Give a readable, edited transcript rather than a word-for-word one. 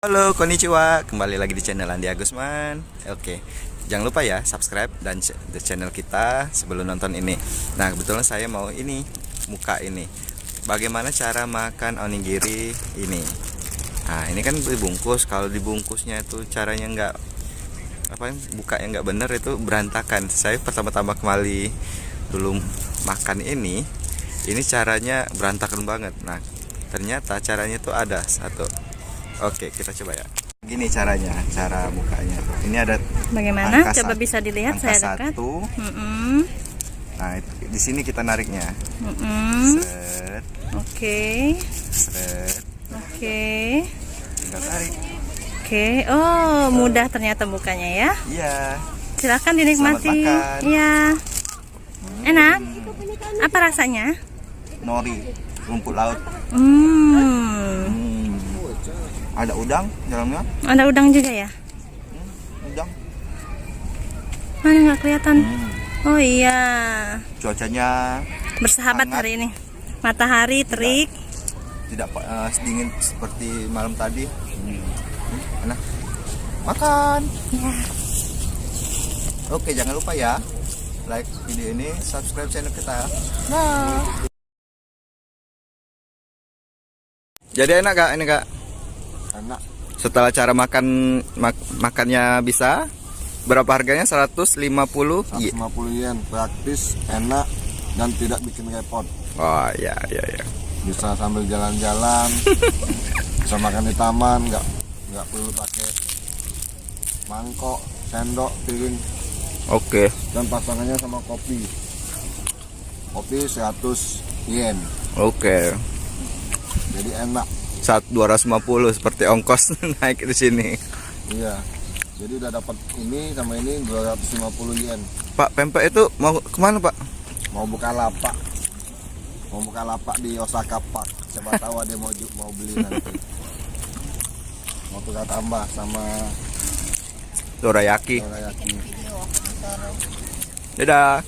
Halo, konnichiwa. Kembali lagi di channel Andi Agusman. Oke, jangan lupa ya subscribe dan channel kita sebelum nonton ini. Nah, kebetulan saya mau muka ini. Bagaimana cara makan onigiri ini? Nah, ini kan dibungkus. Kalau dibungkusnya itu caranya buka yang nggak bener, itu berantakan. Saya pertama-tama kembali dulu makan ini caranya berantakan banget. Nah, ternyata caranya itu ada satu. Oke, kita coba ya. Gini caranya, cara bukanya. Ini ada bagaimana? Angka Coba bisa dilihat saya dekat. Nah, di sini kita nariknya. Set. Oke. Set. Oke. Tinggal tarik. Oke. Oh, mudah ternyata bukanya ya. Iya. Silakan dinikmati. Selamat makan. Iya. Enak. Apa rasanya? Nori, rumput laut. Ada udang dalamnya. Ada udang juga ya? Udang. Mana nggak kelihatan? Oh iya. Cuacanya Bersahabat hangat. hari ini. Matahari terik. Tidak sedingin seperti malam tadi. Enak. Makan. Ya. Oke, jangan lupa ya like video ini, subscribe channel kita. Nah. Jadi enak Kak ini Kak? Enak. Setelah cara makannya bisa, berapa harganya? 150 150 yen, praktis, enak, dan tidak bikin repot. Oh ya. Bisa sambil jalan-jalan, bisa makan di taman, nggak perlu pakai mangkok, sendok, piring. Oke. Dan pasangannya sama kopi. Kopi 100 yen. Oke. Jadi enak. 250 seperti ongkos naik di sini. Iya. Jadi udah dapat ini sama ini 250 yen. Pak, pempek itu mau kemana Pak? Mau buka lapak. Mau buka lapak di Osaka Park. Siapa tahu ada mau beli nanti. Mau tukar tambah sama Dorayaki. dorayaki. Dadah.